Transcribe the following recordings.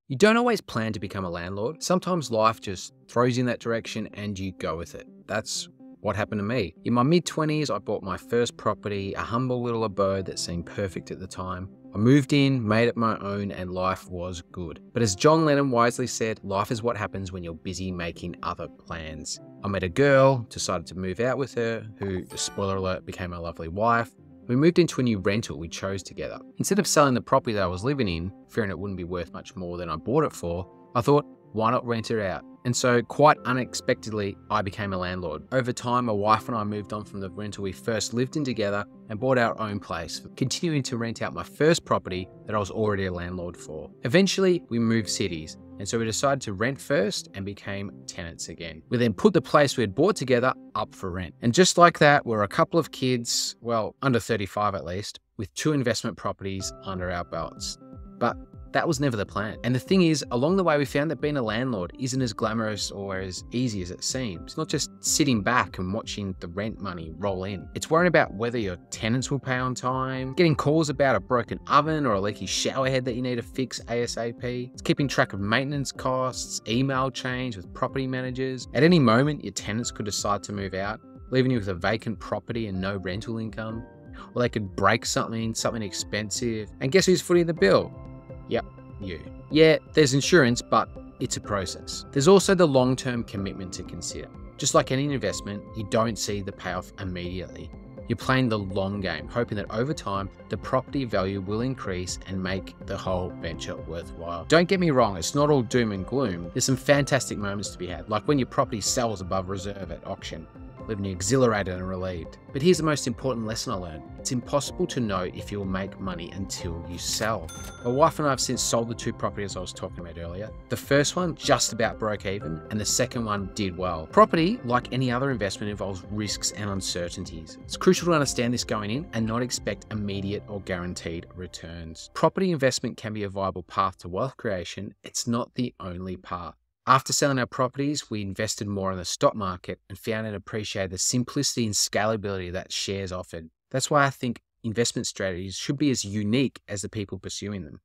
You don't always plan to become a landlord. Sometimes life just throws you in that direction and you go with it. That's what happened to me. In my mid-20s, I bought my first property, a humble little abode that seemed perfect at the time. I moved in, made it my own, and life was good. But as John Lennon wisely said, life is what happens when you're busy making other plans. I met a girl, decided to move out with her, who, spoiler alert, became my lovely wife. We moved into a new rental we chose together. Instead of selling the property that I was living in, fearing it wouldn't be worth much more than I bought it for, I thought, why not rent it out? And so, quite unexpectedly, I became a landlord. Over time, my wife and I moved on from the rental we first lived in together and bought our own place, continuing to rent out my first property that I was already a landlord for. Eventually, we moved cities, and so we decided to rent first and became tenants again. We then put the place we had bought together up for rent. And just like that, we're a couple of kids, well, under 35 at least, with 2 investment properties under our belts. But that was never the plan. And the thing is, along the way, we found that being a landlord isn't as glamorous or as easy as it seems. It's not just sitting back and watching the rent money roll in. It's worrying about whether your tenants will pay on time, getting calls about a broken oven or a leaky shower head that you need to fix ASAP. It's keeping track of maintenance costs, email chains with property managers. At any moment, your tenants could decide to move out, leaving you with a vacant property and no rental income. Or they could break something expensive. And guess who's footing the bill? Yep, you. Yeah, there's insurance, but it's a process. There's also the long-term commitment to consider. Just like any investment, you don't see the payoff immediately. You're playing the long game, hoping that over time, the property value will increase and make the whole venture worthwhile. Don't get me wrong, it's not all doom and gloom. There's some fantastic moments to be had, like when your property sells above reserve at auction, leaving you exhilarated and relieved. But here's the most important lesson I learned. It's impossible to know if you'll make money until you sell. My wife and I have since sold the 2 properties I was talking about earlier. The first one just about broke even, and the second one did well. Property, like any other investment, involves risks and uncertainties. It's crucial to understand this going in and not expect immediate or guaranteed returns. Property investment can be a viable path to wealth creation. It's not the only path. After selling our properties, we invested more in the stock market and found and appreciated the simplicity and scalability that shares offered. That's why I think investment strategies should be as unique as the people pursuing them.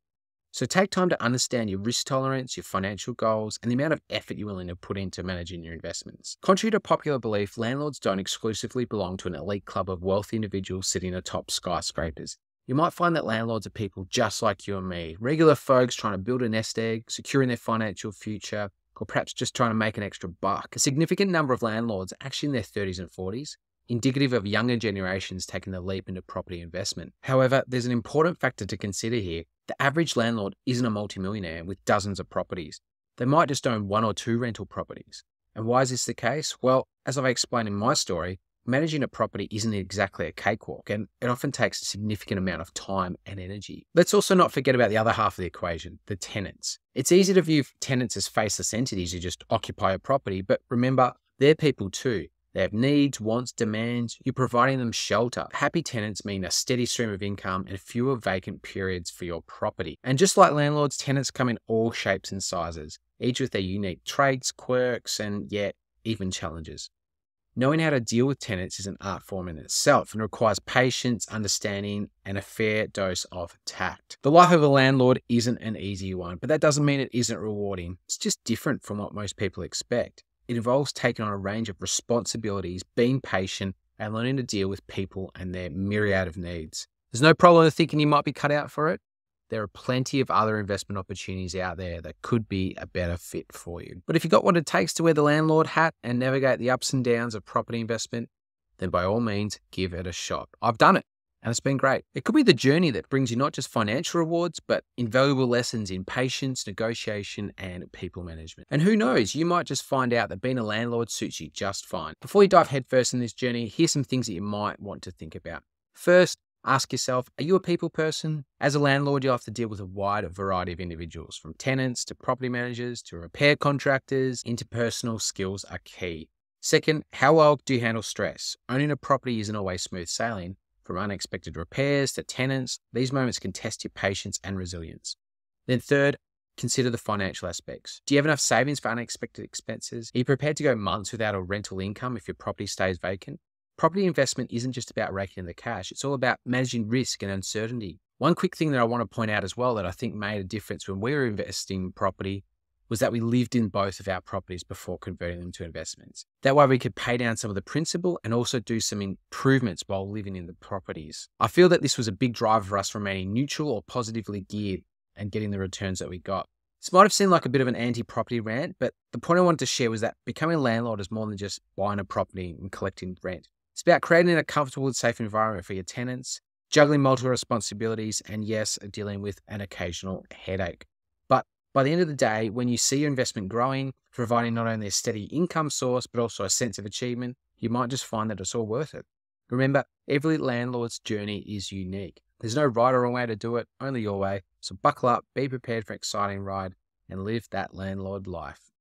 So take time to understand your risk tolerance, your financial goals, and the amount of effort you're willing to put into managing your investments. Contrary to popular belief, landlords don't exclusively belong to an elite club of wealthy individuals sitting atop skyscrapers. You might find that landlords are people just like you and me, regular folks trying to build a nest egg, securing their financial future, or perhaps just trying to make an extra buck. A significant number of landlords are actually in their 30s and 40s, indicative of younger generations taking the leap into property investment. However, there's an important factor to consider here. The average landlord isn't a multimillionaire with dozens of properties. They might just own 1 or 2 rental properties. And why is this the case? Well, as I've explained in my story, managing a property isn't exactly a cakewalk, and it often takes a significant amount of time and energy. Let's also not forget about the other half of the equation, the tenants. It's easy to view tenants as faceless entities who just occupy a property, but remember, they're people too. They have needs, wants, demands. You're providing them shelter. Happy tenants mean a steady stream of income and fewer vacant periods for your property. And just like landlords, tenants come in all shapes and sizes, each with their unique traits, quirks, and yet even challenges. Knowing how to deal with tenants is an art form in itself and requires patience, understanding, and a fair dose of tact. The life of a landlord isn't an easy one, but that doesn't mean it isn't rewarding. It's just different from what most people expect. It involves taking on a range of responsibilities, being patient, and learning to deal with people and their myriad of needs. There's no problem with thinking you might be cut out for it. There are plenty of other investment opportunities out there that could be a better fit for you. But if you've got what it takes to wear the landlord hat and navigate the ups and downs of property investment, then by all means, give it a shot. I've done it, and it's been great. It could be the journey that brings you not just financial rewards, but invaluable lessons in patience, negotiation, and people management. And who knows, you might just find out that being a landlord suits you just fine. Before you dive headfirst in this journey, here's some things that you might want to think about. First, ask yourself, are you a people person? As a landlord, you'll have to deal with a wide variety of individuals, from tenants to property managers to repair contractors. Interpersonal skills are key. Second, how well do you handle stress? Owning a property isn't always smooth sailing. From unexpected repairs to tenants, these moments can test your patience and resilience. Then third, consider the financial aspects. Do you have enough savings for unexpected expenses? Are you prepared to go months without a rental income if your property stays vacant? Property investment isn't just about raking in the cash. It's all about managing risk and uncertainty. One quick thing that I want to point out as well that I think made a difference when we were investing in property was that we lived in both of our properties before converting them to investments. That way we could pay down some of the principal and also do some improvements while living in the properties. I feel that this was a big driver for us remaining neutral or positively geared and getting the returns that we got. This might have seemed like a bit of an anti-property rant, but the point I wanted to share was that becoming a landlord is more than just buying a property and collecting rent. It's about creating a comfortable and safe environment for your tenants, juggling multiple responsibilities, and yes, dealing with an occasional headache. But by the end of the day, when you see your investment growing, providing not only a steady income source, but also a sense of achievement, you might just find that it's all worth it. Remember, every landlord's journey is unique. There's no right or wrong way to do it, only your way. So buckle up, be prepared for an exciting ride, and live that landlord life.